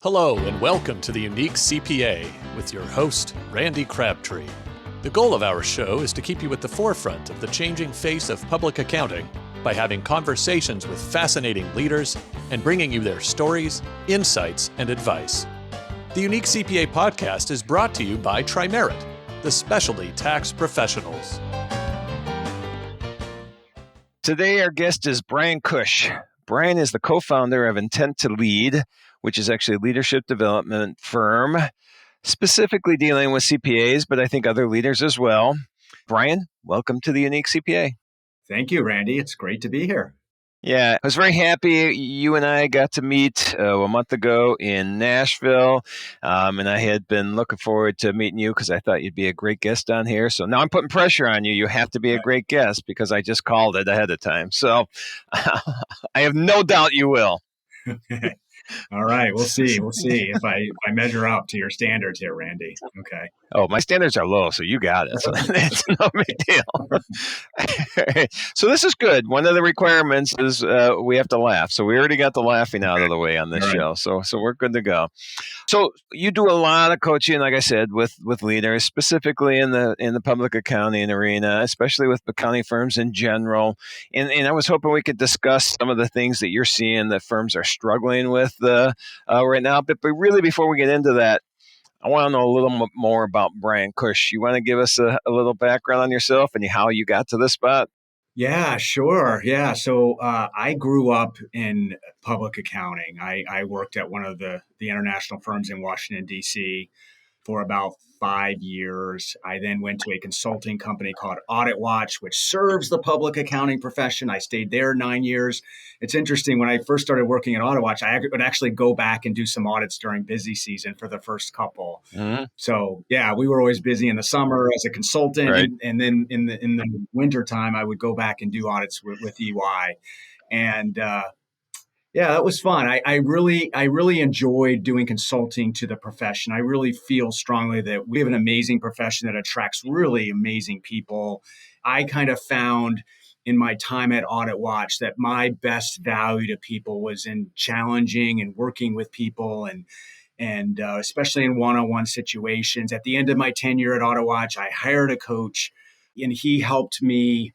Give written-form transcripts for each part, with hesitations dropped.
Hello and welcome to the Unique CPA with your host, Randy Crabtree. The goal of our show is to keep you at the forefront of the changing face of public accounting by having conversations with fascinating leaders and bringing you their stories, insights, and advice. The Unique CPA podcast is brought to you by Trimerit, the specialty tax professionals. Today, our guest is Brian Kush. Brian is the co-founder of Intent to Lead, which is actually a leadership development firm, specifically dealing with CPAs, but I think other leaders as well. Brian, welcome to the Unique CPA. Thank you, Randy. It's great to be here. Yeah, I was very happy you and I got to meet a month ago in Nashville, and I had been looking forward to meeting you because I thought you'd be a great guest on here. So now I'm putting pressure on you. You have to be a great guest because I just called it ahead of time. So I have no doubt you will. Okay. All right. We'll see. We'll see if I measure up to your standards here, Randy. Okay. Oh, my standards are low, so you got it. So it's no big deal. So this is good. One of the requirements is we have to laugh. So we already got the laughing out of the way on this show. So we're good to go. So you do a lot of coaching, like I said, with leaders, specifically in the public accounting arena, especially with accounting firms in general. And I was hoping we could discuss some of the things that you're seeing that firms are struggling with right now. But really, before we get into that, I want to know a little more about Brian Kush. You want to give us a little background on yourself and how you got to this spot? Yeah, sure. Yeah. So I grew up in public accounting. I worked at one of the international firms in Washington, D.C. for about 5 years. I then went to a consulting company called Audit Watch, which serves the public accounting profession. I stayed there 9 years. It's interesting, when I first started working at Audit Watch, I would actually go back and do some audits during busy season for the first couple. Mm-hmm. So yeah, we were always busy in the summer as a consultant. Right. And then in the winter time, I would go back and do audits with EY. And yeah, that was fun. I really enjoyed doing consulting to the profession. I really feel strongly that we have an amazing profession that attracts really amazing people. I kind of found in my time at Audit Watch that my best value to people was in challenging and working with people and especially in one-on-one situations. At the end of my tenure at Audit Watch, I hired a coach and he helped me.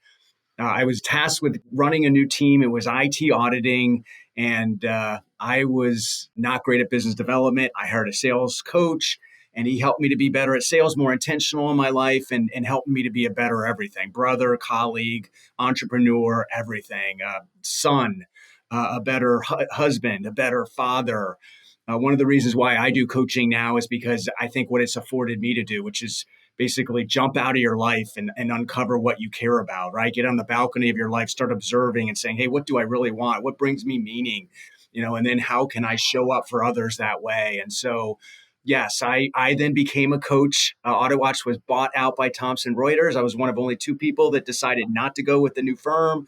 I was tasked with running a new team. It was IT auditing. And I was not great at business development. I hired a sales coach, and he helped me to be better at sales, more intentional in my life, and helped me to be a better everything. Brother, colleague, entrepreneur, everything. Son, a better husband, a better father. One of the reasons why I do coaching now is because I think what it's afforded me to do, which is basically jump out of your life and uncover what you care about, right? Get on the balcony of your life, start observing and saying, hey, what do I really want? What brings me meaning? And then how can I show up for others that way? And so, yes, I then became a coach. Audit Watch was bought out by Thomson Reuters. I was one of only 2 people that decided not to go with the new firm.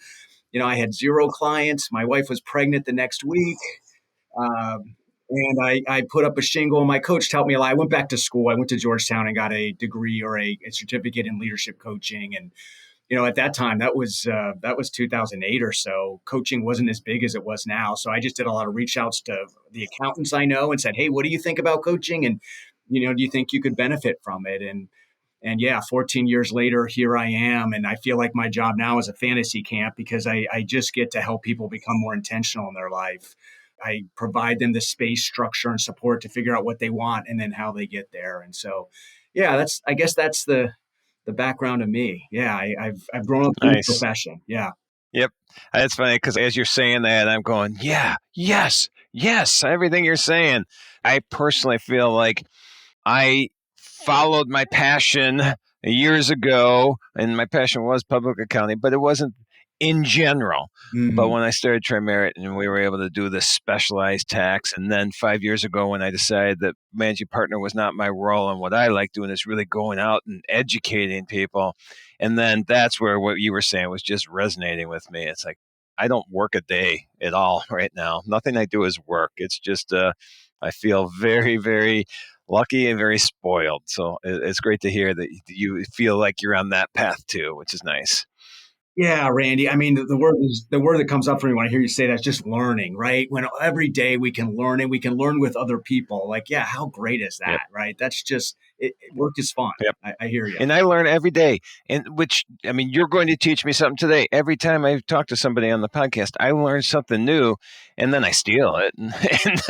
I had 0 clients. My wife was pregnant the next week. And I put up a shingle, and my coach helped me a lot. I went back to school. I went to Georgetown and got a degree or a certificate in leadership coaching. And, at that time, that was 2008 or so. Coaching wasn't as big as it was now. So I just did a lot of reach outs to the accountants I know and said, hey, what do you think about coaching? And, do you think you could benefit from it? And yeah, 14 years later, here I am. And I feel like my job now is a fantasy camp because I just get to help people become more intentional in their life. I provide them the space, structure, and support to figure out what they want and then how they get there. And so, yeah, I guess that's the background of me. Yeah, I've grown up in this profession. Yeah. Yep. That's funny because as you're saying that, I'm going, yeah, yes, everything you're saying. I personally feel like I followed my passion years ago, and my passion was public accounting, but it wasn't in general. Mm-hmm. But when I started Trimerit and we were able to do this specialized tax, and then 5 years ago when I decided that managing partner was not my role and what I like doing is really going out and educating people. And then that's where what you were saying was just resonating with me. It's like, I don't work a day at all right now. Nothing I do is work. It's just, I feel very, very lucky and very spoiled. So it's great to hear that you feel like you're on that path too, which is nice. Yeah, Randy. I mean, the word that comes up for me when I hear you say that is just learning, right? When every day we can learn and we can learn with other people. Like, yeah, how great is Yep. that, right? That's just work is fun. Yep. I hear you. And I learn every day. And which, I mean, you're going to teach me something today. Every time I talk to somebody on the podcast, I learn something new and then I steal it and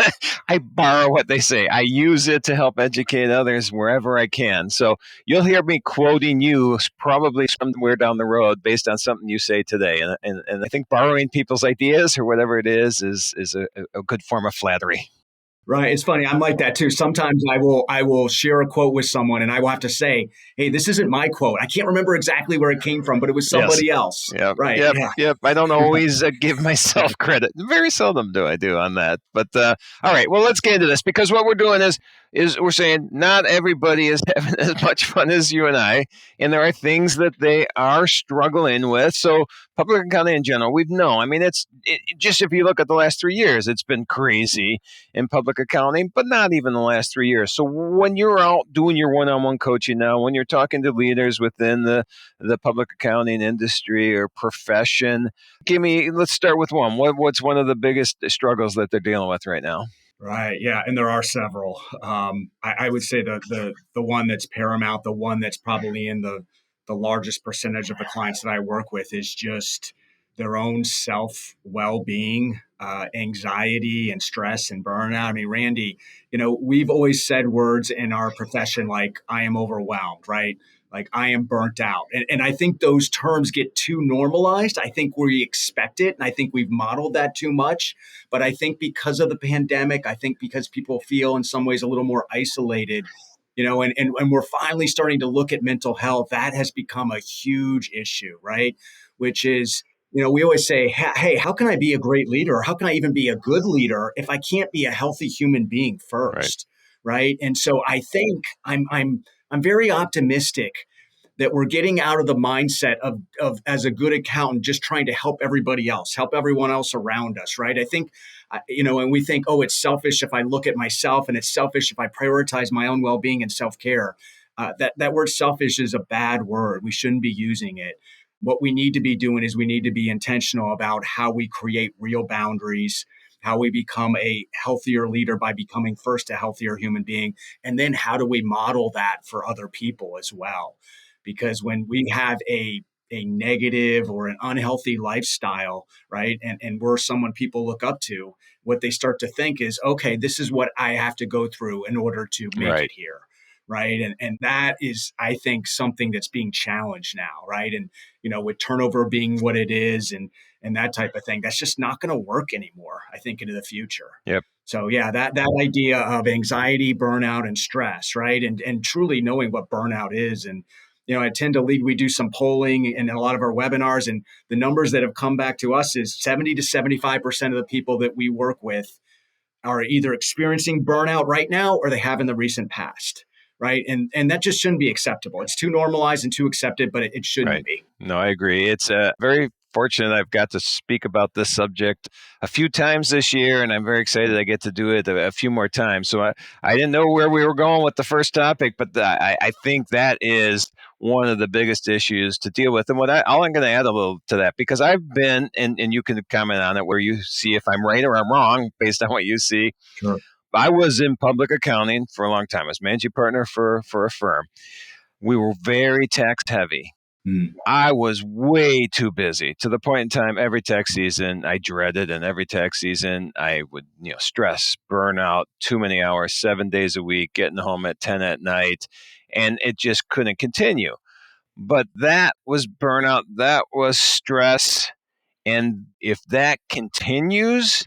I borrow what they say. I use it to help educate others wherever I can. So you'll hear me quoting you probably somewhere down the road based on something you say today. And I think borrowing people's ideas or whatever it is a good form of flattery. Right. It's funny. I'm like that too. Sometimes I will share a quote with someone and I will have to say, hey, this isn't my quote. I can't remember exactly where it came from, but it was Yes. somebody else. Yep. Right. Yep. Yeah. Yep. I don't always give myself credit. Very seldom do I do on that. But all right. Well, let's get into this because what we're doing is we're saying not everybody is having as much fun as you and I, and there are things that they are struggling with. So public accounting in general, we've known. I mean, just if you look at the last 3 years, it's been crazy in public accounting, but not even the last 3 years. So when you're out doing your one-on-one coaching now, when you're talking to leaders within the public accounting industry or profession, let's start with one. What's one of the biggest struggles that they're dealing with right now? Right. Yeah. And there are several. I would say the one that's paramount, the one that's probably in the largest percentage of the clients that I work with is just their own self well being, anxiety and stress and burnout. I mean, Randy, we've always said words in our profession like I am overwhelmed, right? Like I am burnt out. And I think those terms get too normalized. I think we expect it. And I think we've modeled that too much. But I think because of the pandemic, I think because people feel in some ways a little more isolated, and we're finally starting to look at mental health, that has become a huge issue, right? Which is, we always say, hey, how can I be a great leader? Or how can I even be a good leader if I can't be a healthy human being Right. first? Right. And so I think I'm very optimistic that we're getting out of the mindset of as a good accountant just trying to help everybody else, help everyone else around us, right? I think, and we think, oh, it's selfish if I look at myself, and it's selfish if I prioritize my own well-being and self-care. That word selfish is a bad word. We shouldn't be using it. What we need to be doing is we need to be intentional about how we create real boundaries, how we become a healthier leader by becoming first a healthier human being, and then how do we model that for other people as well. Because when we have a negative or an unhealthy lifestyle, right? And we're someone people look up to, what they start to think is, okay, this is what I have to go through in order to make it Right. here. Right. And that is, I think, something that's being challenged now. Right. And, with turnover being what it is and that type of thing, that's just not going to work anymore, I think, into the future. Yep. So yeah, that idea of anxiety, burnout, and stress, right? And truly knowing what burnout is. And I tend to lead. We do some polling in a lot of our webinars, and the numbers that have come back to us is 70 to 75% of the people that we work with are either experiencing burnout right now or they have in the recent past, right? And that just shouldn't be acceptable. It's too normalized and too accepted, but it shouldn't Right. be. No, I agree. It's very fortunate I've got to speak about this subject a few times this year, and I'm very excited I get to do it a few more times. So I didn't know where we were going with the first topic, but I think that is one of the biggest issues to deal with. And all I'm going to add a little to that, because I've been, and you can comment on it where you see if I'm right or I'm wrong based on what you see. Sure. I was in public accounting for a long time. I was managing partner for a firm. We were very tax heavy. Mm. I was way too busy to the point in time every tax season I dreaded, and every tax season I would, stress, burn out, too many hours, 7 days a week, getting home at 10 at night, and it just couldn't continue. But that was burnout, that was stress, and if that continues,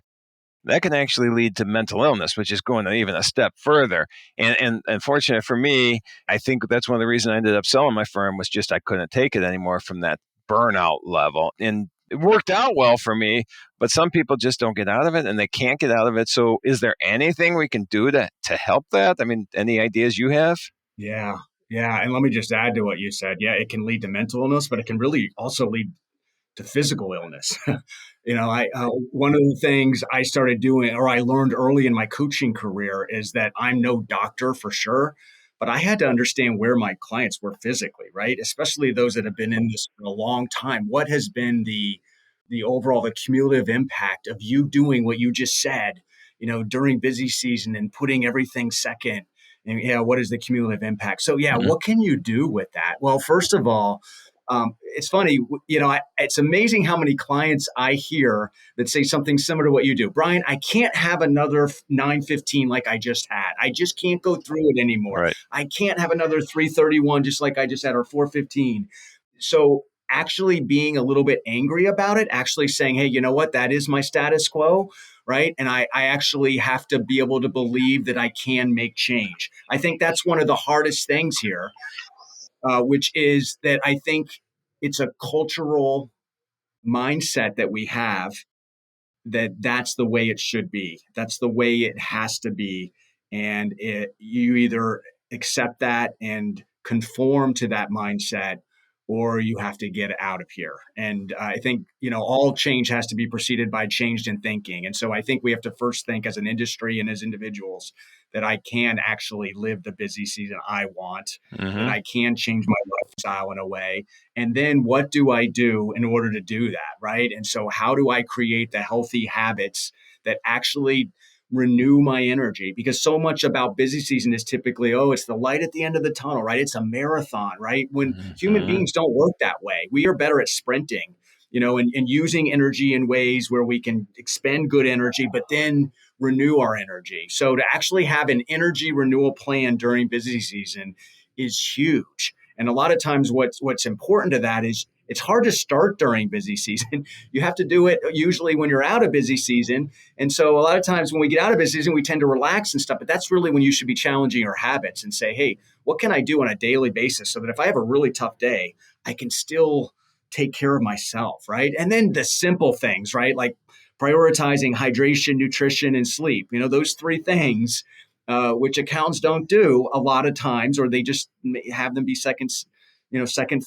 that can actually lead to mental illness, which is going even a step further. And unfortunately for me, I think that's one of the reasons I ended up selling my firm was just I couldn't take it anymore from that burnout level. And it worked out well for me, but some people just don't get out of it and they can't get out of it. So is there anything we can do to help that? I mean, any ideas you have? Yeah. Yeah. And let me just add to what you said. Yeah, it can lead to mental illness, but it can really also lead to physical illness. I one of the things I started doing, or I learned early in my coaching career, is that I'm no doctor for sure, but I had to understand where my clients were physically, right? Especially those that have been in this for a long time. What has been the overall, the cumulative impact of you doing what you just said, during busy season and putting everything second? And what is the cumulative impact? So Mhm. what can you do with that? Well, first of all, it's funny, it's amazing how many clients I hear that say something similar to what you do. Brian, I can't have another 9:15 like I just had. I just can't go through it anymore. Right. I can't have another 3:31 just like I just had, or 4:15. So actually being a little bit angry about it, actually saying, hey, you know what? That is my status quo, right? And I actually have to be able to believe that I can make change. I think that's one of the hardest things here, which is that I think it's a cultural mindset that we have that's the way it should be. That's the way it has to be. And you either accept that and conform to that mindset, or you have to get out of here. And I think, all change has to be preceded by change in thinking. And so I think we have to first think as an industry and as individuals that I can actually live the busy season I want, that Mhm. I can change my lifestyle in a way. And then what do I do in order to do that? Right. And so, how do I create the healthy habits that actually renew my energy? Because so much about busy season is typically, it's the light at the end of the tunnel, right? It's a marathon, right? When human Mhm. beings don't work that way, we are better at sprinting, and using energy in ways where we can expend good energy, but then renew our energy. So, to actually have an energy renewal plan during busy season is huge. And a lot of times what's important to that is it's hard to start during busy season. You have to do it usually when you're out of busy season. And so a lot of times when we get out of busy season, we tend to relax and stuff. But that's really when you should be challenging your habits and say, hey, what can I do on a daily basis so that if I have a really tough day, I can still take care of myself, right? And then the simple things, right? Like prioritizing hydration, nutrition, and sleep. Those three things, which accounts don't do a lot of times, or they just have them be second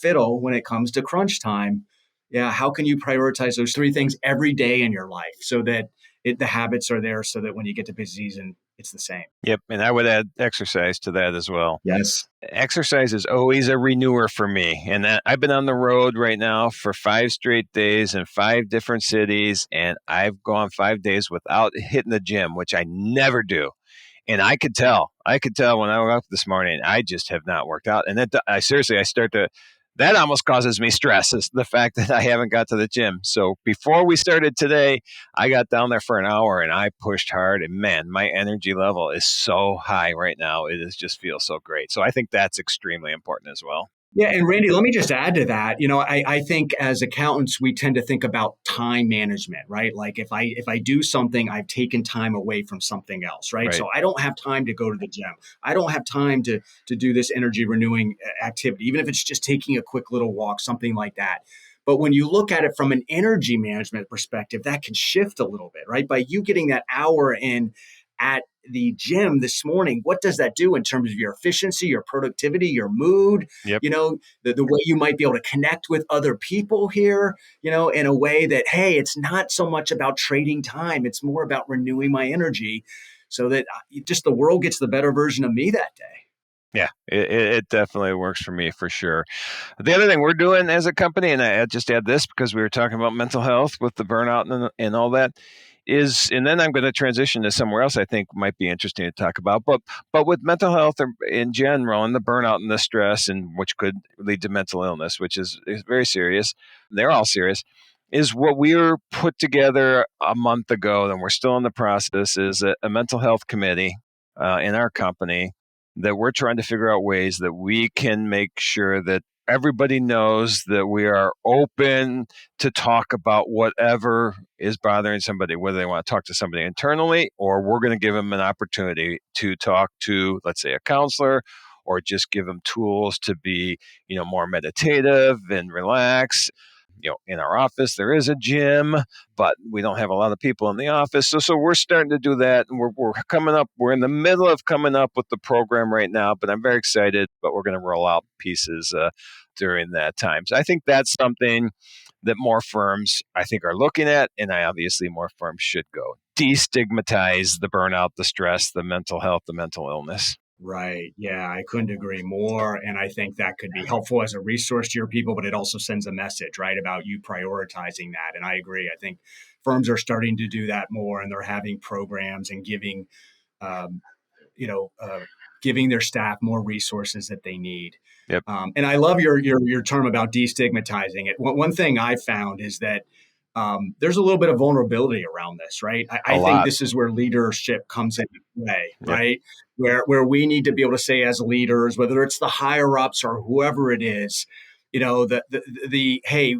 fiddle when it comes to crunch time. Yeah, how can you prioritize those three things every day in your life so that the habits are there, so that when you get to busy season, it's the same. Yep. And I would add exercise to that as well. Yes. Exercise is always a renewer for me. And I've been on the road right now for 5 straight days in 5 different cities. And I've gone 5 days without hitting the gym, which I never do. And I could tell when I woke up this morning, I just have not worked out. And that almost causes me stress, is the fact that I haven't got to the gym. So before we started today, I got down there for an hour and I pushed hard, and man, my energy level is so high right now. Just feels so great. So I think that's extremely important as well. Yeah, and Randy, let me just add to that. I think as accountants, we tend to think about time management, right? Like if I do something, I've taken time away from something else, right? Right. So I don't have time to go to the gym. I don't have time to do this energy renewing activity, even if it's just taking a quick little walk, something like that. But when you look at it from an energy management perspective, that can shift a little bit, right? By you getting that hour in at the gym this morning, what does that do in terms of your efficiency, your productivity, your mood, Yep. the way you might be able to connect with other people here, in a way that, hey, it's not so much about trading time. It's more about renewing my energy so that just the world gets the better version of me that day. Yeah, it definitely works for me for sure. The other thing we're doing as a company, and I just add this because we were talking about mental health with the burnout and all that, and then I'm going to transition to somewhere else I think might be interesting to talk about. But with mental health in general, and the burnout and the stress, and which could lead to mental illness, which is very serious. They're all serious. Is what we were put together a month ago, and we're still in the process. Is a mental health committee in our company that we're trying to figure out ways that we can make sure that everybody knows that we are open to talk about whatever is bothering somebody, whether they want to talk to somebody internally, or we're going to give them an opportunity to talk to, let's say, a counselor, or just give them tools to be, more meditative and relax. In our office, there is a gym, but we don't have a lot of people in the office. So we're starting to do that. And we're in the middle of coming up with the program right now, but I'm very excited, but we're going to roll out pieces during that time. So I think that's something that more firms, I think, are looking at. And obviously more firms should go. Destigmatize the burnout, the stress, the mental health, the mental illness. Right. Yeah, I couldn't agree more. And I think that could be helpful as a resource to your people, but it also sends a message, right, about you prioritizing that. And I agree. I think firms are starting to do that more, and they're having programs and giving, um, you know, giving their staff more resources that they need. Yep. And I love your term about destigmatizing it. One thing I found is that there's a little bit of vulnerability around this, right? A I think lot. this is where leadership comes into play, Yep. right? Where we need to be able to say as leaders, whether it's the higher ups or whoever it is, the hey,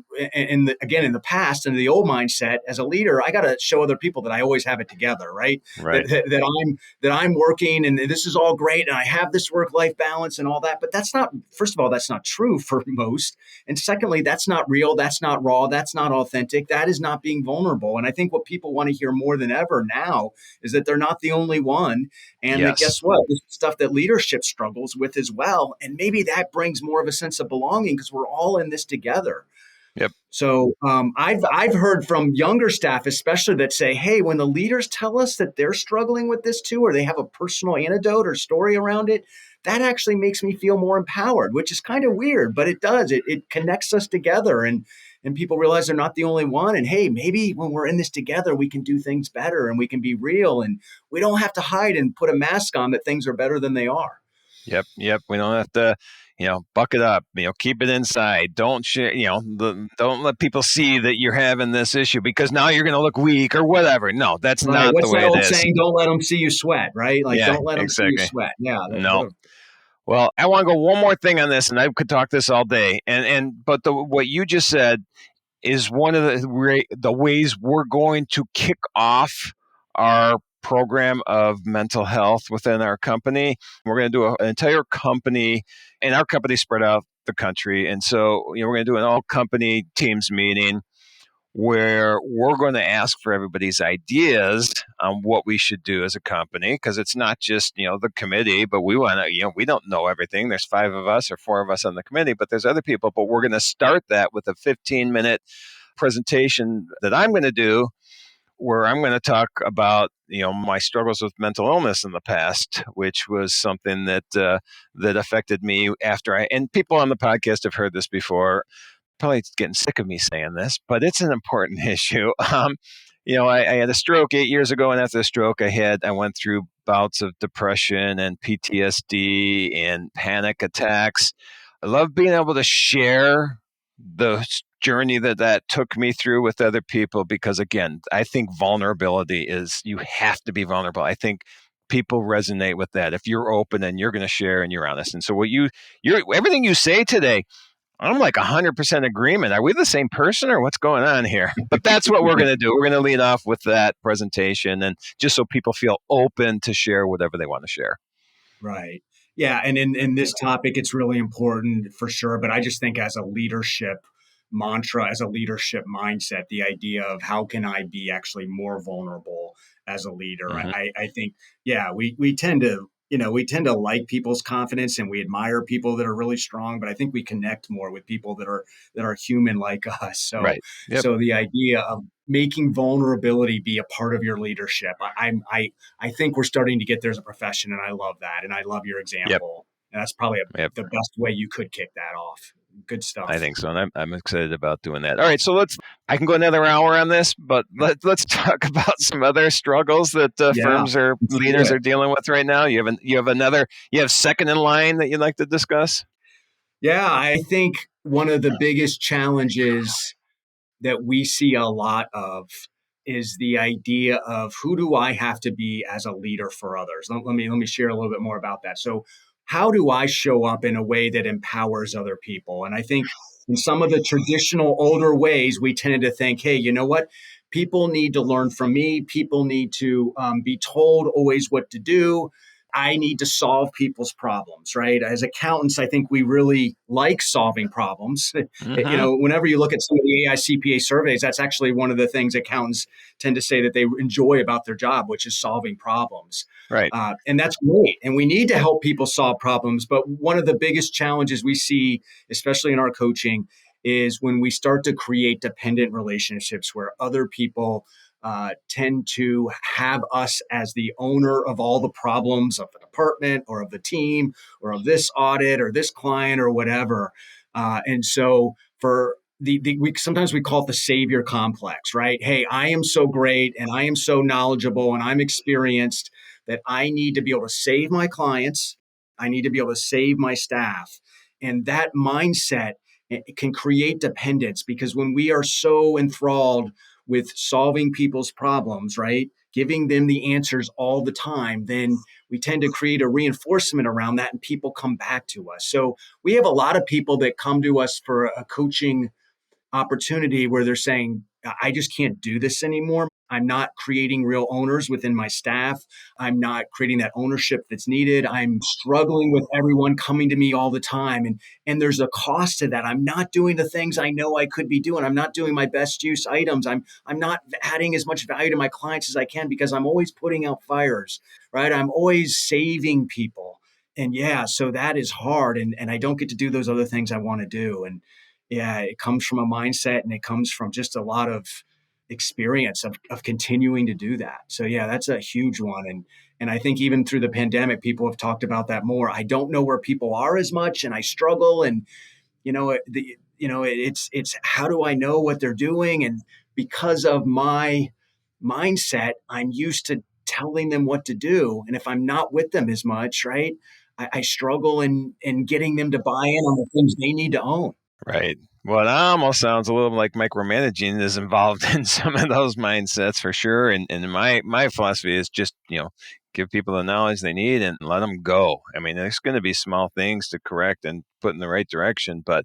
again in the past and the old mindset as a leader, I got to show other people that I always have it together, right? Right. That I'm working and this is all great and I have this work life balance and all that, but that's not. First of all, that's not true for most, and secondly, that's not real, that's not raw, that's not authentic, that is not being vulnerable. And I think what people want to hear more than ever now is that they're not the only one, and that Yes. guess what? This is stuff that leadership struggles with as well. And maybe that brings more of a sense of belonging because we're all in this together. Yep. So I've heard from younger staff, especially, that say, "Hey, when the leaders tell us that they're struggling with this too, or they have a personal anecdote or story around it, that actually makes me feel more empowered." Which is kind of weird, but it does. It connects us together, and people realize they're not the only one. And hey, maybe when we're in this together, we can do things better, and we can be real, and we don't have to hide and put a mask on that things are better than they are. Yep. Yep. We don't have to, buck it up, keep it inside. Don't share, don't let people see that you're having this issue because now you're going to look weak or whatever. No, that's Right. not the What's way that it old is. saying? Don't let them see you sweat, right? Like, Yeah, don't let them see you exactly. sweat. Yeah. No. Well, I want to go one more thing on this, and I could talk this all day. But what you just said is one of the ways we're going to kick off our program of mental health within our company. We're going to do an entire company, and our company spread out the country. And so, we're going to do an all company teams meeting where we're going to ask for everybody's ideas on what we should do as a company, because it's not just the committee, but we want to we don't know everything. There's 5 of us or 4 of us on the committee, but there's other people. But we're going to start that with a 15-minute presentation that I'm going to do, where I'm going to talk about my struggles with mental illness in the past, which was something that affected me after and people on the podcast have heard this before, probably getting sick of me saying this, but it's an important issue. I had a stroke 8 years ago, and after the stroke, I went through bouts of depression and PTSD and panic attacks. I love being able to share the journey that took me through with other people, because again, I think vulnerability is, you have to be vulnerable. I think people resonate with that. If you're open and you're going to share and you're honest. And so you're everything you say today, I'm like 100% agreement. Are we the same person or what's going on here? But that's what we're going to do. We're going to lead off with that presentation, and just so people feel open to share whatever they want to share. Right. Yeah. And in this topic, it's really important for sure. But I just think as a leadership mantra, as a leadership mindset, the idea of how can I be actually more vulnerable as a leader? Mm-hmm. I think, yeah, we tend to, we tend to like people's confidence and we admire people that are really strong, but I think we connect more with people that are human like us. So, Right. Yep. so the idea of making vulnerability be a part of your leadership, I think we're starting to get there as a profession, and I love that. And I love your Yep. example. And that's probably Yep. the best way you could kick that off. Good I stuff. think so. And I'm excited about doing that. All right. So I can go another hour on this, but let's talk about some other struggles that Yeah, firms or let's do leaders it. are dealing with right now. You have second in line that you'd like to discuss? Yeah, I think one of the biggest challenges that we see a lot of is the idea of who do I have to be as a leader for others. Let me share a little bit more about that. So, how do I show up in a way that empowers other people? And I think in some of the traditional older ways, we tended to think, hey, you know what? People need to learn from me. People need to be told always what to do. I need to solve people's problems, right? As accountants, I think we really like solving problems. Mm-hmm. Whenever you look at some of the AI CPA surveys, that's actually one of the things accountants tend to say that they enjoy about their job, which is solving problems. Right. And that's great. And we need to help people solve problems. But one of the biggest challenges we see, especially in our coaching, is when we start to create dependent relationships where other people tend to have us as the owner of all the problems of the department or of the team or of this audit or this client or whatever. And so for sometimes we call it the savior complex, right? Hey, I am so great and I am so knowledgeable and I'm experienced that I need to be able to save my clients. I need to be able to save my staff. And that mindset, it can create dependence, because when we are so enthralled with solving people's problems, right, giving them the answers all the time, then we tend to create a reinforcement around that and people come back to us. So we have a lot of people that come to us for a coaching opportunity where they're saying, I just can't do this anymore. I'm not creating real owners within my staff. I'm not creating that ownership that's needed. I'm struggling with everyone coming to me all the time. And there's a cost to that. I'm not doing the things I know I could be doing. I'm not doing my best use items. I'm not adding as much value to my clients as I can because I'm always putting out fires, right? I'm always saving people. And yeah, so that is hard. And I don't get to do those other things I want to do. And yeah, it comes from a mindset and it comes from just a lot of experience of continuing to do that. So yeah, that's a huge one. And I think even through the pandemic, people have talked about that more. I don't know where people are as much and I struggle. And, it's how do I know what they're doing? And because of my mindset, I'm used to telling them what to do. And if I'm not with them as much, right, I struggle in getting them to buy in on the things they need to own. Right. Well, it almost sounds a little like micromanaging is involved in some of those mindsets for sure. And my philosophy is just, give people the knowledge they need and let them go. I mean, there's going to be small things to correct and put in the right direction, but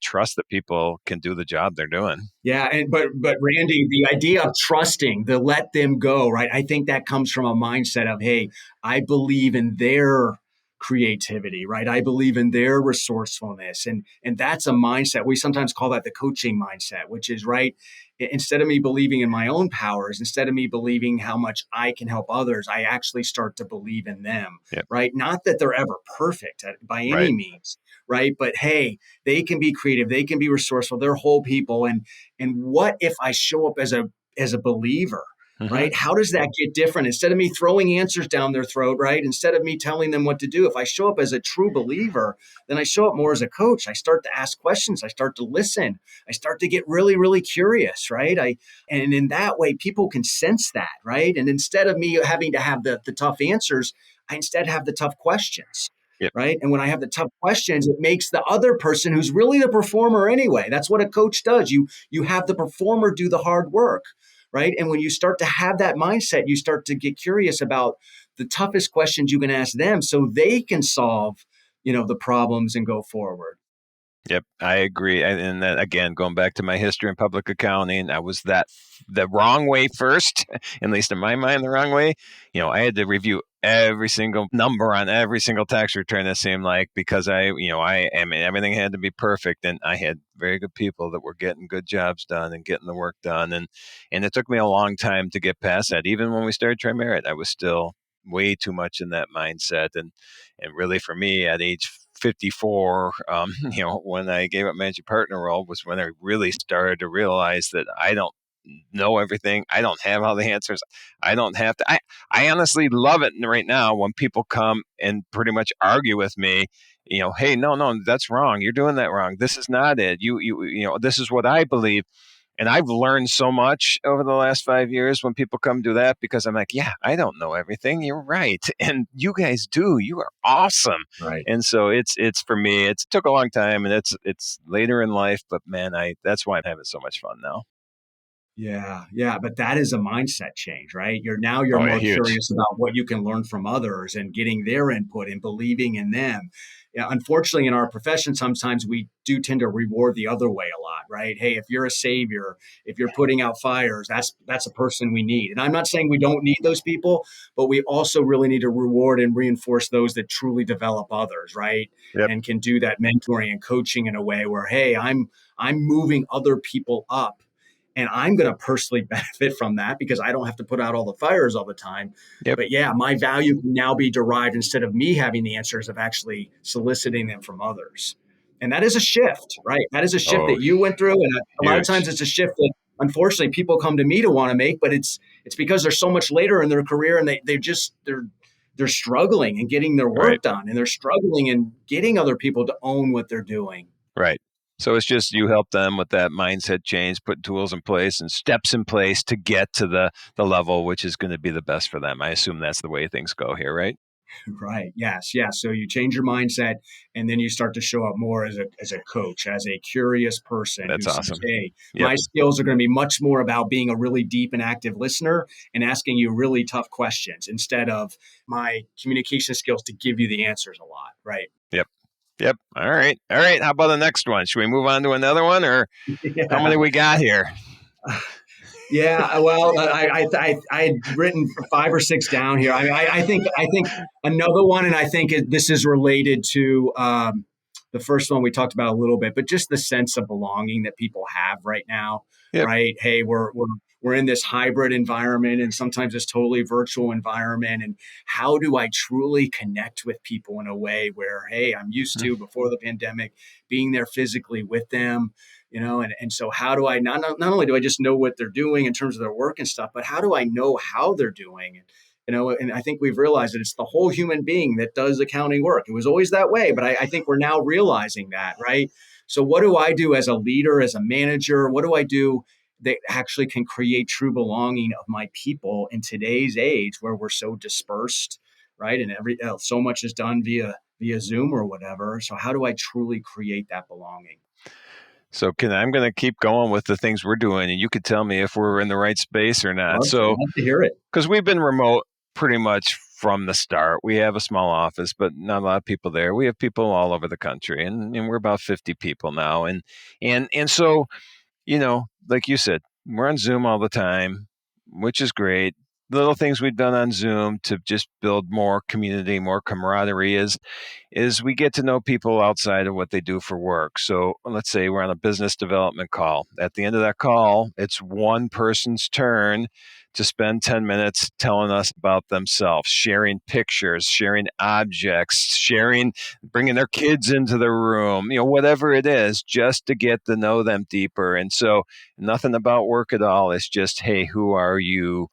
trust that people can do the job they're doing. Yeah, but Randy, the idea of trusting, the let them go, right? I think that comes from a mindset of, hey, I believe in their creativity, right? I believe in their resourcefulness, and that's a mindset. We sometimes call that the coaching mindset, which is right. Instead of me believing in my own powers, instead of me believing how much I can help others, I actually start to believe in them, Yep. right? Not that they're ever perfect by any Right. means, right? But hey, they can be creative, they can be resourceful, they're whole people, and what if I show up as a believer, Mm-hmm. right? How does that get different? Instead of me throwing answers down their throat, right? Instead of me telling them what to do, if I show up as a true believer, then I show up more as a coach. I start to ask questions. I start to listen. I start to get really, really curious, right? And in that way, people can sense that, right? And instead of me having to have the tough answers, I instead have the tough questions. Yep. Right. And when I have the tough questions, it makes the other person who's really the performer anyway. That's what a coach does. You have the performer do the hard work. Right. And when you start to have that mindset, you start to get curious about the toughest questions you can ask them so they can solve, the problems and go forward. Yep, I agree. And that, again, going back to my history in public accounting, I was the wrong way first, at least in my mind, the wrong way. I had to review every single number on every single tax return. It seemed like because everything had to be perfect, and I had very good people that were getting good jobs done and getting the work done, and it took me a long time to get past that. Even when we started Trimerit, I was still way too much in that mindset, and really for me at age 54, when I gave up managing partner role was when I really started to realize that I don't know everything. I don't have all the answers. I don't have to. I honestly love it right now when people come and pretty much argue with me. Hey, no, that's wrong. You're doing that wrong. This is not it. This is what I believe. And I've learned so much over the last 5 years when people come do that because I'm like, yeah, I don't know everything. You're right. And you guys do. You are awesome. Right. And so it's for me, it took a long time and it's later in life, but man, that's why I'm having so much fun now. Yeah, yeah, but that is a mindset change, right? You're Oh, yeah, more huge. curious about what you can learn from others and getting their input and believing in them. Yeah, unfortunately, in our profession, sometimes we do tend to reward the other way a lot, right? Hey, if you're a savior, if you're putting out fires, that's a person we need. And I'm not saying we don't need those people, but we also really need to reward and reinforce those that truly develop others, right? Yep. And can do that mentoring and coaching in a way where, hey, I'm moving other people up and I'm going to personally benefit from that because I don't have to put out all the fires all the time. Yep. But yeah, my value can now be derived instead of me having the answers of actually soliciting them from others. And that is a shift, right? That is a shift Oh, that you went through. And a lot of times huge. it's a shift that unfortunately people come to me to want to make, but it's because they're so much later in their career and they're struggling in getting their Right. work done, and they're struggling in getting other people to own what they're doing. Right. So it's just you help them with that mindset change, put tools in place and steps in place to get to the level which is going to be the best for them. I assume that's the way things go here, right? Right. Yes. Yes. So you change your mindset, and then you start to show up more as a coach, as a curious person who That's says, awesome. "Hey, Yep. my skills are going to be much more about being a really deep and active listener and asking you really tough questions instead of my communication skills to give you the answers a lot." Right. Yep. Yep. All right. All right. How about the next one? Should we move on to another one, or how Yeah. many we got here? Yeah, well, I had written 5 or 6 down here. I mean, I think another one, and I think this is related to the first one we talked about a little bit, but just the sense of belonging that people have right now. Yep. Right? Hey, we're in this hybrid environment, and sometimes it's totally virtual environment. And how do I truly connect with people in a way where, hey, I'm used to before the pandemic being there physically with them, and so how do I not only do I just know what they're doing in terms of their work and stuff, but how do I know how they're doing? And I think we've realized that it's the whole human being that does accounting work. It was always that way, but I think we're now realizing that, right? So what do I do as a leader, as a manager? What do I do that actually can create true belonging of my people in today's age where we're so dispersed, right? And so much is done via Zoom or whatever. So how do I truly create that belonging? So I'm going to keep going with the things we're doing, and you could tell me if we're in the right space or not. So, Love to hear it. because we've been remote pretty much from the start, we have a small office, but not a lot of people there. We have people all over the country, and we're about 50 people now, and so like you said, we're on Zoom all the time, which is great. Little things we've done on Zoom to just build more community, more camaraderie is we get to know people outside of what they do for work. So let's say we're on a business development call. At the end of that call, it's one person's turn to spend 10 minutes telling us about themselves, sharing pictures, sharing objects, bringing their kids into the room, whatever it is, just to get to know them deeper. And so nothing about work at all. It's just, hey, who are you,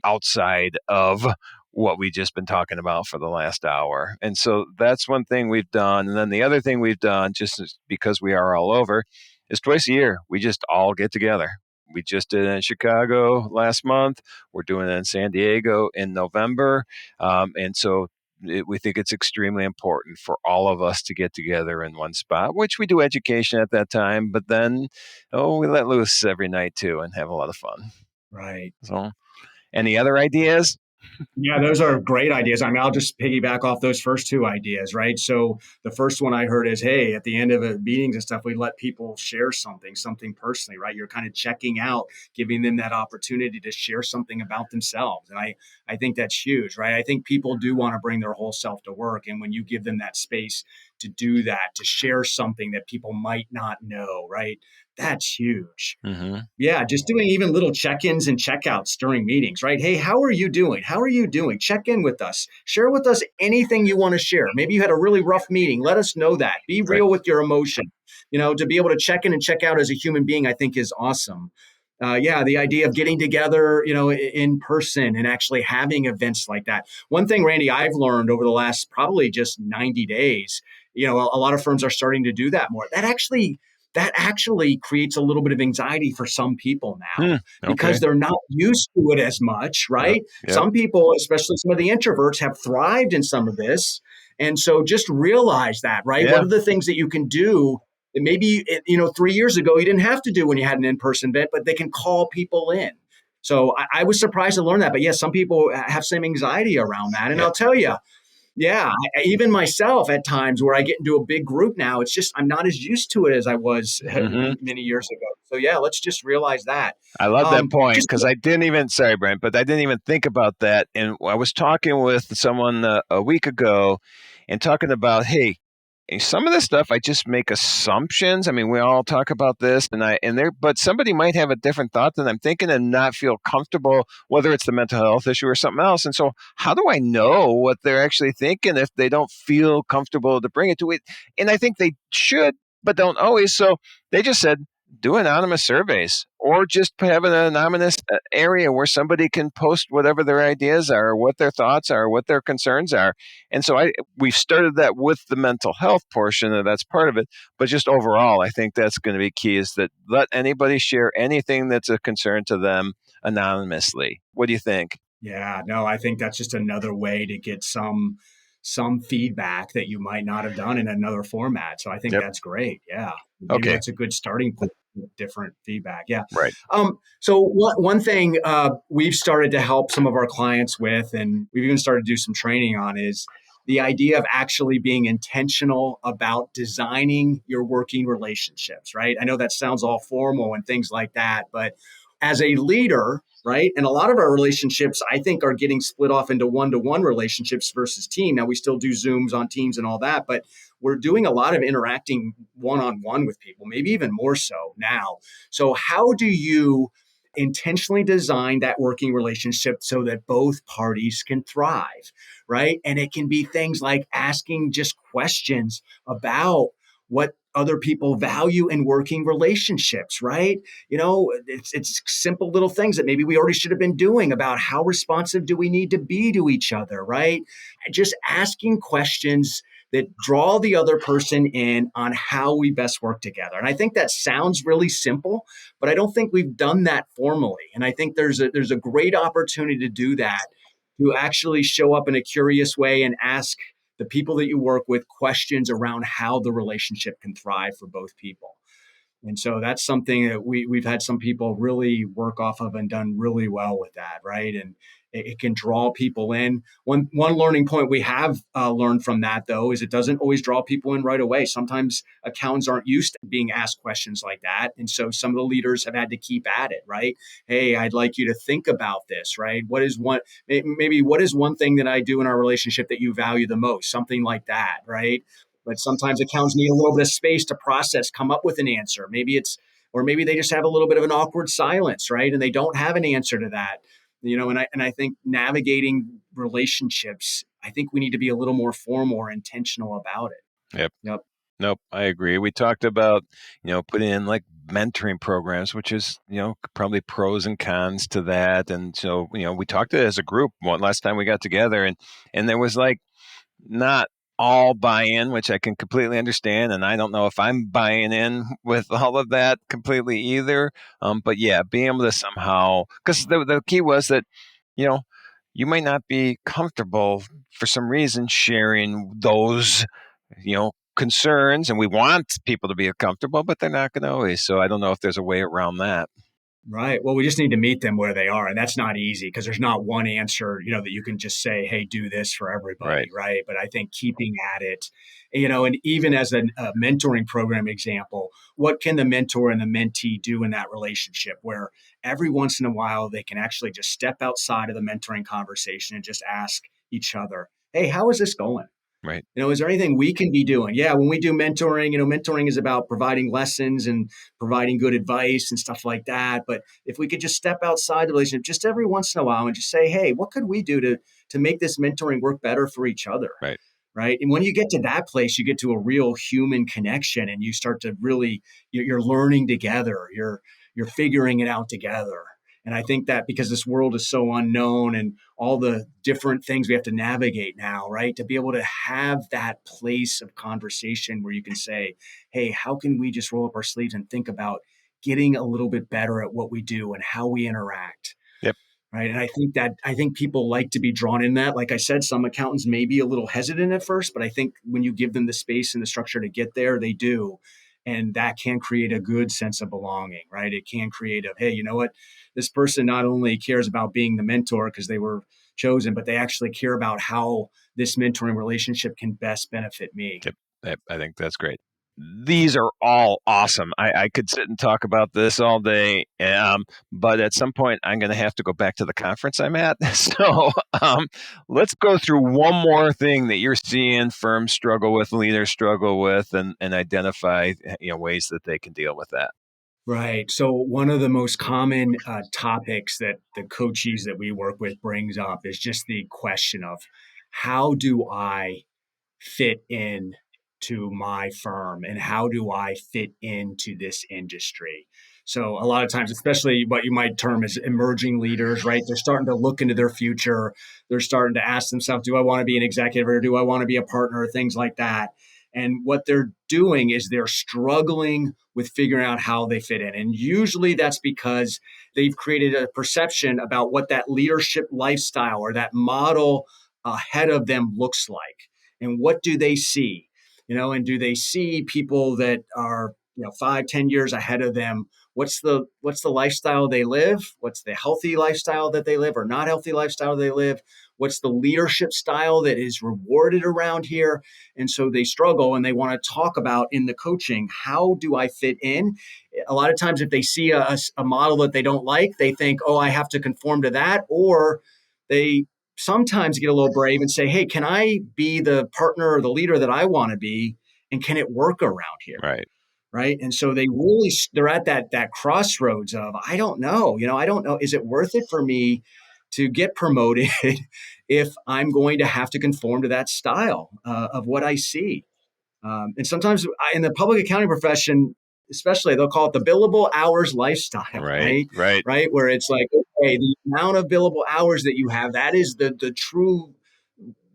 outside of what we just been talking about for the last hour. And so that's one thing we've done. And then the other thing we've done, just because we are all over, is twice a year, we just all get together. We just did it in Chicago last month. We're doing it in San Diego in November. And so we think it's extremely important for all of us to get together in one spot, which we do education at that time, but then, we let loose every night too and have a lot of fun. Right. So any other ideas? Yeah, those are great ideas. I mean, I'll just piggyback off those first two ideas, right? So the first one I heard is, hey, at the end of meetings and stuff, we let people share something personally, right? You're kind of checking out, giving them that opportunity to share something about themselves. And I think that's huge, right? I think people do want to bring their whole self to work. And when you give them that space to do that, to share something that people might not know, right? That's huge. Mm-hmm. Yeah, just doing even little check-ins and checkouts during meetings, right? Hey, how are you doing? How are you doing? Check in with us. Share with us anything you want to share. Maybe you had a really rough meeting. Let us know that. Be Right. real with your emotion. To be able to check in and check out as a human being, I think is awesome. Yeah, the idea of getting together, in person and actually having events like that. One thing, Randy, I've learned over the last probably just 90 days, a lot of firms are starting to do that more. That actually creates a little bit of anxiety for some people now Okay. because they're not used to it as much, right? Yep. Some people, especially some of the introverts, have thrived in some of this. And so just realize that, right? Yeah. What are the things that you can do that maybe, 3 years ago you didn't have to do when you had an in-person event, but they can call people in. So I was surprised to learn that. But yes, some people have some anxiety around that. And Yep. I'll tell you, yeah, even myself at times where I get into a big group now, it's just I'm not as used to it as I was Mm-hmm. many years ago. So yeah, let's just realize that. I love that point Just because sorry, Brent, but I didn't even think about that. And I was talking with someone a week ago and talking about, hey, some of this stuff I just make assumptions. I mean, we all talk about this, but somebody might have a different thought than I'm thinking and not feel comfortable, whether it's the mental health issue or something else. And so, how do I know what they're actually thinking if they don't feel comfortable to bring it to it? And I think they should, but don't always. So they just said, do anonymous surveys or just have an anonymous area where somebody can post whatever their ideas are, what their thoughts are, what their concerns are. And so we've started that with the mental health portion, and that's part of it. But just overall, I think that's going to be key, is that let anybody share anything that's a concern to them anonymously. What do you think? Yeah, no, I think that's just another way to get some feedback that you might not have done in another format. So I think Yep. that's great. Yeah. Maybe Okay. that's a good starting point with different feedback. Yeah. Right. So one thing we've started to help some of our clients with, and we've even started to do some training on, is the idea of actually being intentional about designing your working relationships, right? I know that sounds all formal and things like that, but as a leader, right? And a lot of our relationships, I think, are getting split off into one-to-one relationships versus team. Now, we still do Zooms on Teams and all that, but we're doing a lot of interacting one-on-one with people, maybe even more so now. So how do you intentionally design that working relationship so that both parties can thrive, right? And it can be things like asking just questions about what other people value in working relationships, right? It's simple little things that maybe we already should have been doing about how responsive do we need to be to each other, right? Just asking questions that draw the other person in on how we best work together. And I think that sounds really simple, but I don't think we've done that formally. And I think there's a great opportunity to do that, to actually show up in a curious way and ask the people that you work with questions around how the relationship can thrive for both people. And so that's something that we've had some people really work off of and done really well with that, right? And it can draw people in. One learning point we have learned from that, though, is it doesn't always draw people in right away. Sometimes accountants aren't used to being asked questions like that. And so some of the leaders have had to keep at it, right? Hey, I'd like you to think about this, right? Maybe what is one thing that I do in our relationship that you value the most? Something like that, right? But sometimes accountants need a little bit of space to process, come up with an answer. Or maybe they just have a little bit of an awkward silence, right? And they don't have an answer to that. And I think navigating relationships, I think we need to be a little more formal or intentional about it. Yep. Yep. Nope, I agree. We talked about, putting in like mentoring programs, which is, probably pros and cons to that. And so, we talked as a group one last time we got together, and there was like not all buy-in, which I can completely understand. And I don't know if I'm buying in with all of that completely either. But yeah, being able to somehow, because the key was that, you know, you might not be comfortable for some reason sharing those, concerns, and we want people to be comfortable, but they're not going to always. So I don't know if there's a way around that. Right. Well, we just need to meet them where they are. And that's not easy because there's not one answer, that you can just say, hey, do this for everybody. Right. Right. But I think keeping at it, and even as a mentoring program example, what can the mentor and the mentee do in that relationship where every once in a while they can actually just step outside of the mentoring conversation and just ask each other, hey, how is this going? Right. Is there anything we can be doing? Yeah, when we do mentoring, mentoring is about providing lessons and providing good advice and stuff like that. But if we could just step outside the relationship just every once in a while and just say, hey, what could we do to make this mentoring work better for each other? Right. Right. And when you get to that place, you get to a real human connection and you start to really, you're learning together. You're figuring it out together. And I think that because this world is so unknown and all the different things we have to navigate now, right? To be able to have that place of conversation where you can say, hey, how can we just roll up our sleeves and think about getting a little bit better at what we do and how we interact? Yep. Right. And I think people like to be drawn in that. Like I said, some accountants may be a little hesitant at first, but I think when you give them the space and the structure to get there, they do. And that can create a good sense of belonging, right? It can create hey, you know what? This person not only cares about being the mentor because they were chosen, but they actually care about how this mentoring relationship can best benefit me. Yep. I think that's great. These are all awesome. I could sit and talk about this all day, but at some point I'm going to have to go back to the conference I'm at. So let's go through one more thing that you're seeing firms struggle with, leaders struggle with, and identify ways that they can deal with that. Right. So one of the most common topics that the coaches that we work with brings up is just the question of how do I fit in to my firm and how do I fit into this industry? So a lot of times, especially what you might term as emerging leaders, right? They're starting to look into their future. They're starting to ask themselves, do I want to be an executive or do I want to be a partner? Things like that. And what they're doing is they're struggling with figuring out how they fit in. And usually that's because they've created a perception about what that leadership lifestyle or that model ahead of them looks like. And what do they see? And do they see people that are 5-10 years ahead of them? What's the lifestyle they live? What's the healthy lifestyle that they live or not healthy lifestyle they live? What's the leadership style that is rewarded around here? And so they struggle and they want to talk about in the coaching, how do I fit in? A lot of times if they see a model that they don't like, they think, oh, I have to conform to that. Or they sometimes get a little brave and say, hey, can I be the partner or the leader that I want to be? And can it work around here? Right. Right. And so they're at that crossroads of, I don't know, is it worth it for me to get promoted if I'm going to have to conform to that style of what I see? And sometimes in the public accounting profession, especially, they'll call it the billable hours lifestyle, Right. right? Right. Right. Where it's like, okay, the amount of billable hours that you have, that is the true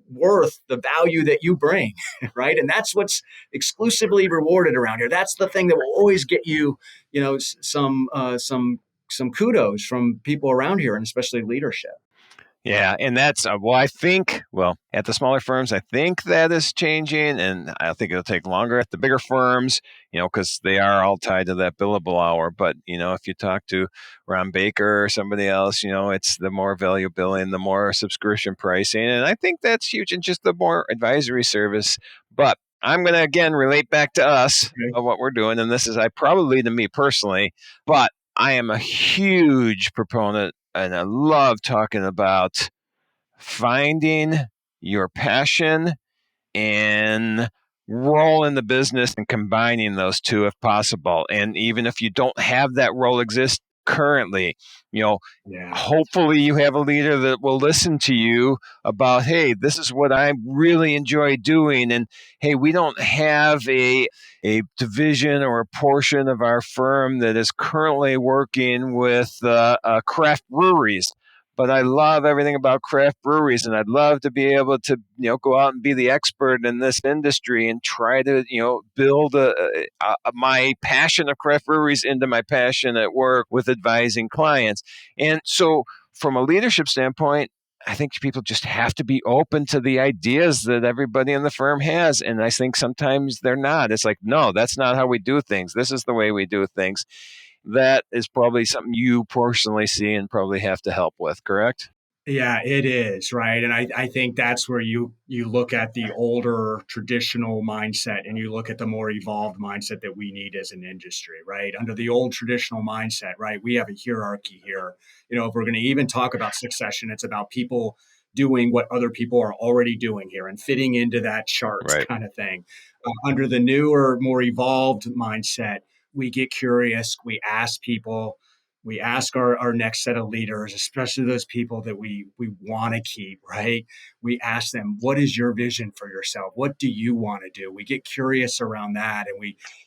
worth, the value that you bring, right? And that's what's exclusively rewarded around here. That's the thing that will always get you, some kudos from people around here, and especially leadership. Yeah, and that's I think, at the smaller firms, I think that is changing, and I think it'll take longer at the bigger firms, because they are all tied to that billable hour. But, if you talk to Ron Baker or somebody else, it's the more value billing, the more subscription pricing, and I think that's huge, and just the more advisory service. But I'm going to, again, relate back to us Okay. of what we're doing, and this is probably to me personally, but I am a huge proponent and I love talking about finding your passion and role in the business and combining those two if possible. And even if you don't have that role exist currently, Yeah. hopefully you have a leader that will listen to you about, hey, this is what I really enjoy doing. And hey, we don't have a division or a portion of our firm that is currently working with craft breweries. But I love everything about craft breweries, and I'd love to be able to, go out and be the expert in this industry and try to, build my passion of craft breweries into my passion at work with advising clients. And so, from a leadership standpoint, I think people just have to be open to the ideas that everybody in the firm has. And I think sometimes they're not. It's like, no, that's not how we do things. This is the way we do things. That is probably something you personally see and probably have to help with, correct? Yeah, it is, right. And I think that's where you look at the older traditional mindset and you look at the more evolved mindset that we need as an industry, right? Under the old traditional mindset, right, we have a hierarchy here. If we're going to even talk about succession, it's about people doing what other people are already doing here and fitting into that chart Right. kind of thing. Under the newer, more evolved mindset, we get curious, we ask people, we ask our next set of leaders, especially those people that we want to keep, right? We ask them, what is your vision for yourself? What do you want to do? We get curious around that,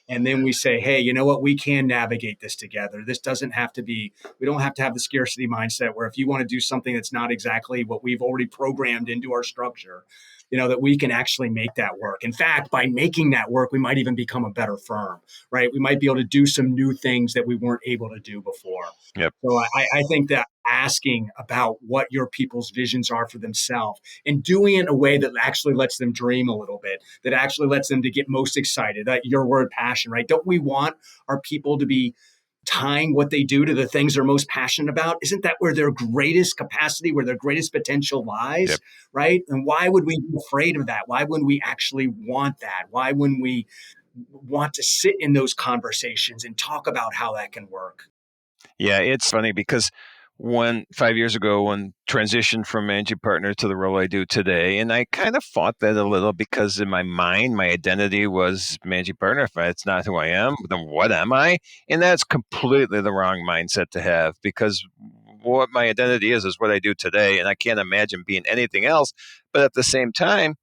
and then we say, hey, you know what? We can navigate this together. This doesn't have to be, we don't have to have the scarcity mindset where if you want to do something that's not exactly what we've already programmed into our structure, that we can actually make that work. In fact, by making that work, we might even become a better firm, right? We might be able to do some new things that we weren't able to do before. Yep. So I think that asking about what your people's visions are for themselves and doing it in a way that actually lets them dream a little bit, that actually lets them to get most excited, that your word passion, right? Don't we want our people to be tying what they do to the things they're most passionate about? Isn't that where their greatest capacity, where their greatest potential lies? Yep. Right? And why would we be afraid of that? Why wouldn't we actually want that? Why wouldn't we want to sit in those conversations and talk about how that can work? Yeah, it's funny because 5 years ago, when transitioned from managing partner to the role I do today, and I kind of fought that a little because in my mind, my identity was managing partner. If it's not who I am, then what am I? And that's completely the wrong mindset to have, because what my identity is what I do today, and I can't imagine being anything else. But at the same time,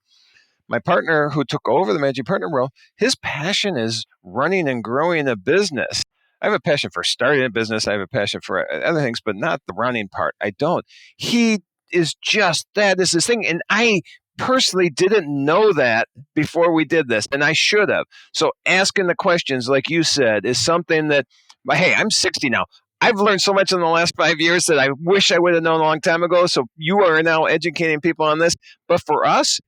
My partner who took over the managing partner role, his passion is running and growing a business. I have a passion for starting a business. I have a passion for other things, but not the running part. I don't. He is just that is his thing. And I personally didn't know that before we did this, and I should have. So asking the questions, like you said, is something that, hey, I'm 60 now. I've learned so much in the last 5 years that I wish I would have known a long time ago. So you are now educating people on this. But for us,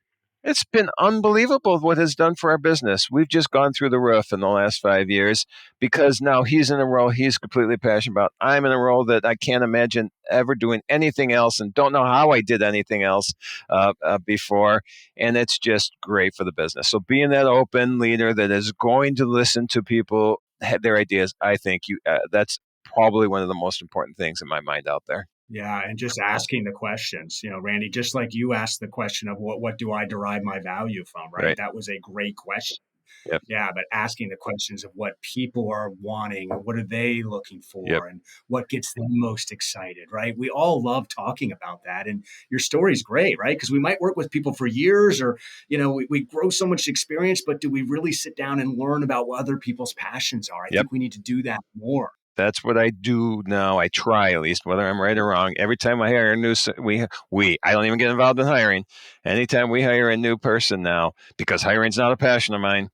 it's been unbelievable what it's done for our business. We've just gone through the roof in the last 5 years because now he's in a role he's completely passionate about. I'm in a role that I can't imagine ever doing anything else and don't know how I did anything else before. And it's just great for the business. So being that open leader that is going to listen to people, their ideas, I think that's probably one of the most important things in my mind out there. Yeah, and just asking the questions, Randy, just like you asked the question of what do I derive my value from, right? Right. That was a great question. Yep. Yeah, but asking the questions of what people are wanting, what are they looking for, Yep. and what gets them most excited, right? We all love talking about that. And your story's great, right? Because we might work with people for years or, we grow so much experience, but do we really sit down and learn about what other people's passions are? I Yep. think we need to do that more. That's what I do now. I try, at least, whether I'm right or wrong. Every time I hire a new, I don't even get involved in hiring. Anytime we hire a new person now, because hiring's not a passion of mine,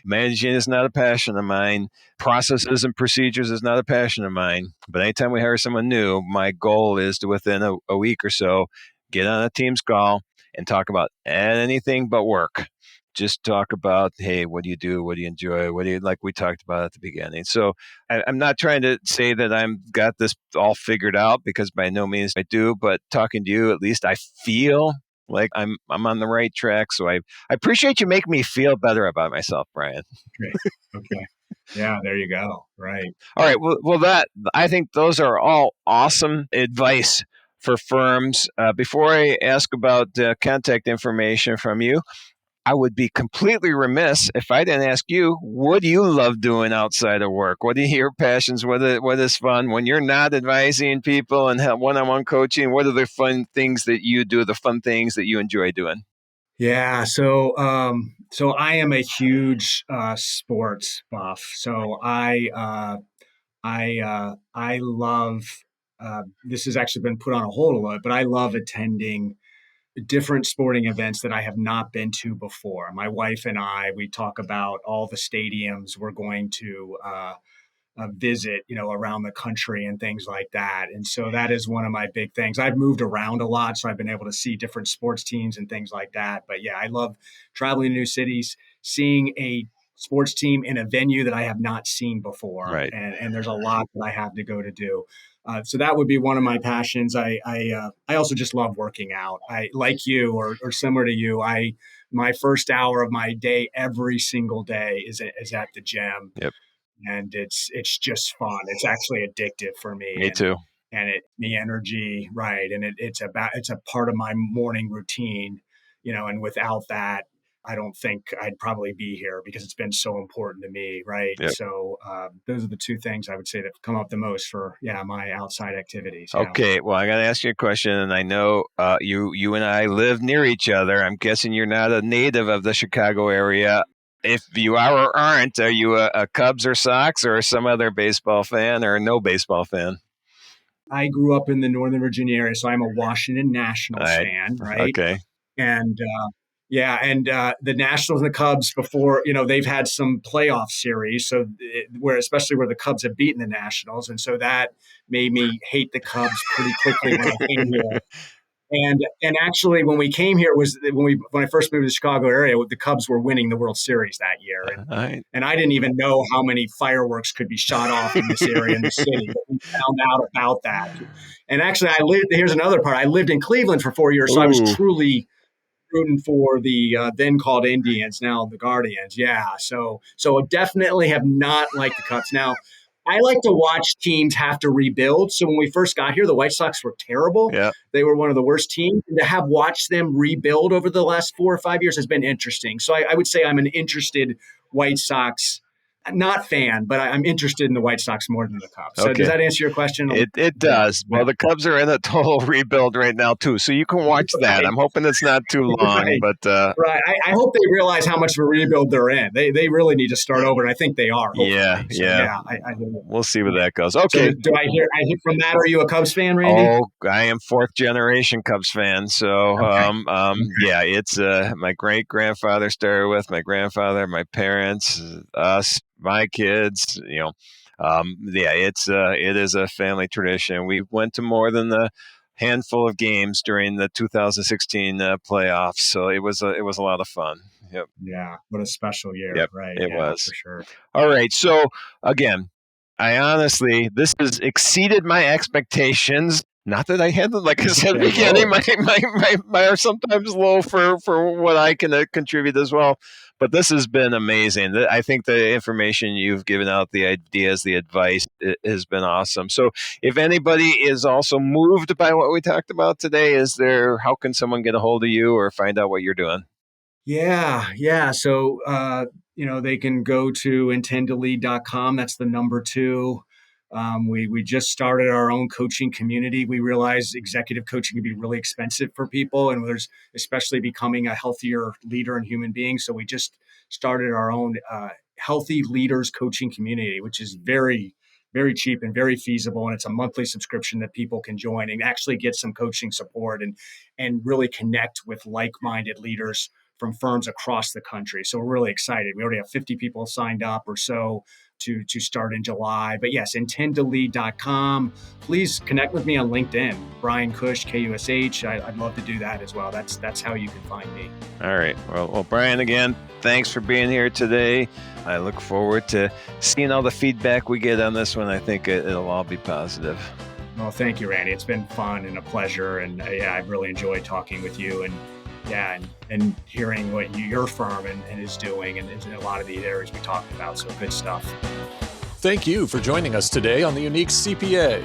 managing is not a passion of mine, processes and procedures is not a passion of mine. But anytime we hire someone new, my goal is to, within a week or so, get on a Teams call and talk about anything but work. Just talk about, hey, what do you do? What do you enjoy? What do you like? We talked about at the beginning. So I'm not trying to say that I'm got this all figured out because by no means I do. But talking to you, at least I feel like I'm on the right track. So I appreciate you making me feel better about myself, Brian. Okay. Okay. Yeah, there you go. Right. All right. Well, that I think those are all awesome advice for firms. Before I ask about contact information from you, I would be completely remiss if I didn't ask you, what do you love doing outside of work? What are your passions? What is fun? When you're not advising people and have one-on-one coaching, what are the fun things that you do, the fun things that you enjoy doing? Yeah, so I am a huge sports buff. So I love this has actually been put on a hold a lot, but I love attending different sporting events that I have not been to before. My wife and I, we talk about all the stadiums we're going to visit, around the country and things like that. And so that is one of my big things. I've moved around a lot, so I've been able to see different sports teams and things like that. But yeah, I love traveling to new cities, seeing a sports team in a venue that I have not seen before. Right. And there's a lot that I have to go to do. So that would be one of my passions. I also just love working out. I like you or similar to you. My first hour of my day every single day is at the gym. Yep. And it's just fun. It's actually addictive for me. Me too. And the energy, right? And it's a part of my morning routine, And without that, I don't think I'd probably be here because it's been so important to me, right? Yep. So those are the two things I would say that come up the most for my outside activities. Okay, well, I got to ask you a question, and I know you and I live near each other. I'm guessing you're not a native of the Chicago area. If you are or aren't, are you a Cubs or Sox or some other baseball fan or no baseball fan? I grew up in the Northern Virginia area, so I'm a Washington Nationals fan, right? Okay. And the Nationals and the Cubs before, they've had some playoff series, especially where the Cubs have beaten the Nationals, and so that made me hate the Cubs pretty quickly when I came here. And actually, when we came here, it was when I first moved to the Chicago area, the Cubs were winning the World Series that year, and I didn't even know how many fireworks could be shot off in this area in the city. But we found out about that, and actually, here's another part. I lived in Cleveland for 4 years, so I was truly rooting for the then called Indians, now the Guardians. Yeah, so definitely have not liked the Cubs. Now, I like to watch teams have to rebuild. So when we first got here, the White Sox were terrible. Yeah. They were one of the worst teams. And to have watched them rebuild over the last 4 or 5 years has been interesting. So I would say I'm an interested White Sox not fan, but I'm interested in the White Sox more than the Cubs. So Okay. does that answer your question? It does. Well, the Cubs are in a total rebuild right now too, so you can watch that. I'm hoping it's not too long, Right. but Right. I hope they realize how much of a rebuild they're in. They really need to start over, and I think they are. Hopefully. yeah. I We'll see where that goes. Okay. So do I hear from that? Are you a Cubs fan, Randy? Oh, I am fourth generation Cubs fan. So, yeah, it's my great grandfather started with my grandfather, my parents, us, my kids. It is a family tradition. We went to more than a handful of games during the 2016 playoffs, so it was a lot of fun. Yep. Yeah, what a special year. Yep, Right. it Yeah, was. for sure. All right. So again, this has exceeded my expectations. Not that I had them, like I said at the beginning, my are sometimes low for what I can contribute as well. But this has been amazing. I think the information you've given out, the ideas, the advice, it has been awesome. So if anybody is also moved by what we talked about today, how can someone get a hold of you or find out what you're doing? Yeah. So, they can go to intend2lead.com. That's the number 2. We just started our own coaching community. We realize executive coaching can be really expensive for people, and there's especially becoming a healthier leader and human being. So we just started our own healthy leaders coaching community, which is very, very cheap and very feasible. And it's a monthly subscription that people can join and actually get some coaching support and really connect with like-minded leaders from firms across the country. So we're really excited. We already have 50 people signed up or so to start in July. But yes, intend2lead.com. Please connect with me on LinkedIn, Brian Kush, Kush. I'd love to do that as well. That's how you can find me. All right. Well, Brian, again, thanks for being here today. I look forward to seeing all the feedback we get on this one. I think it'll all be positive. Well, thank you, Randy. It's been fun and a pleasure. And I've really enjoyed talking with you and hearing what your firm and is doing and in a lot of the areas we talked about. So good stuff. Thank you for joining us today on the Unique CPA.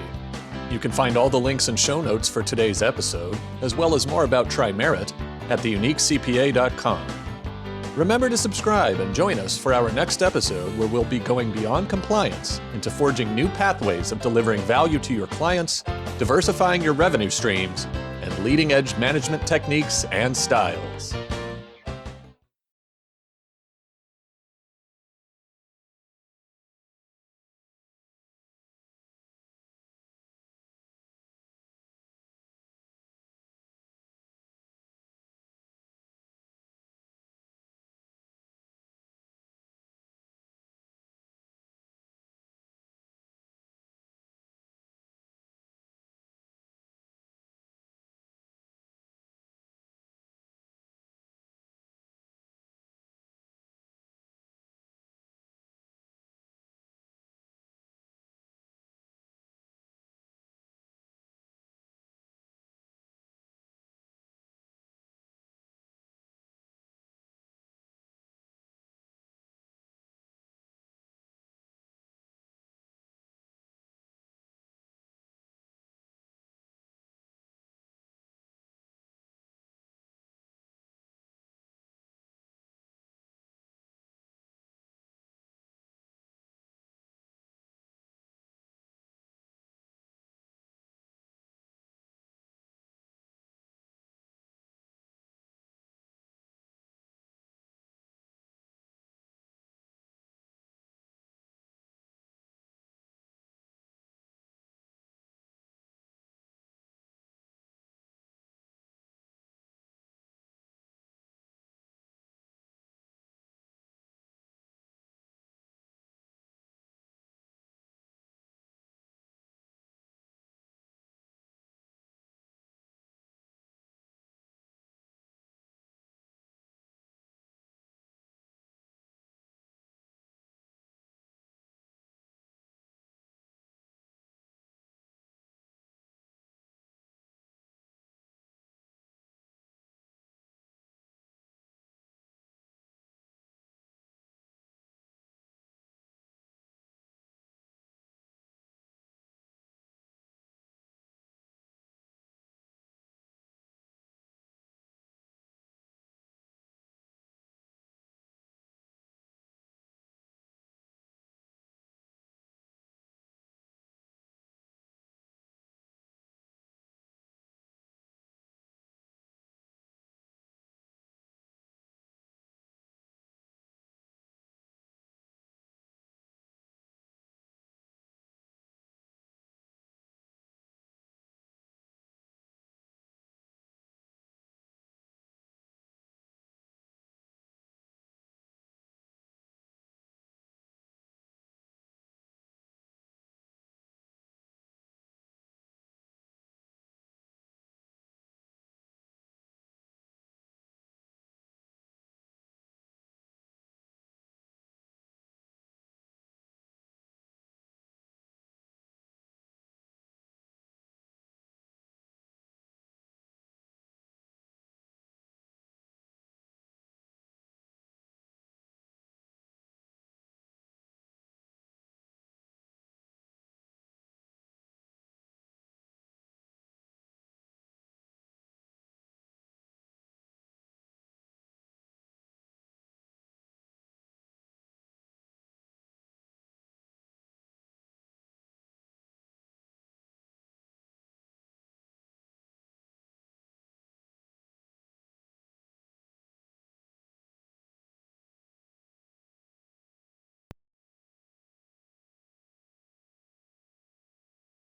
You can find all the links and show notes for today's episode, as well as more about TriMerit at theuniquecpa.com. Remember to subscribe and join us for our next episode, where we'll be going beyond compliance into forging new pathways of delivering value to your clients, diversifying your revenue streams, and leading-edge management techniques and styles.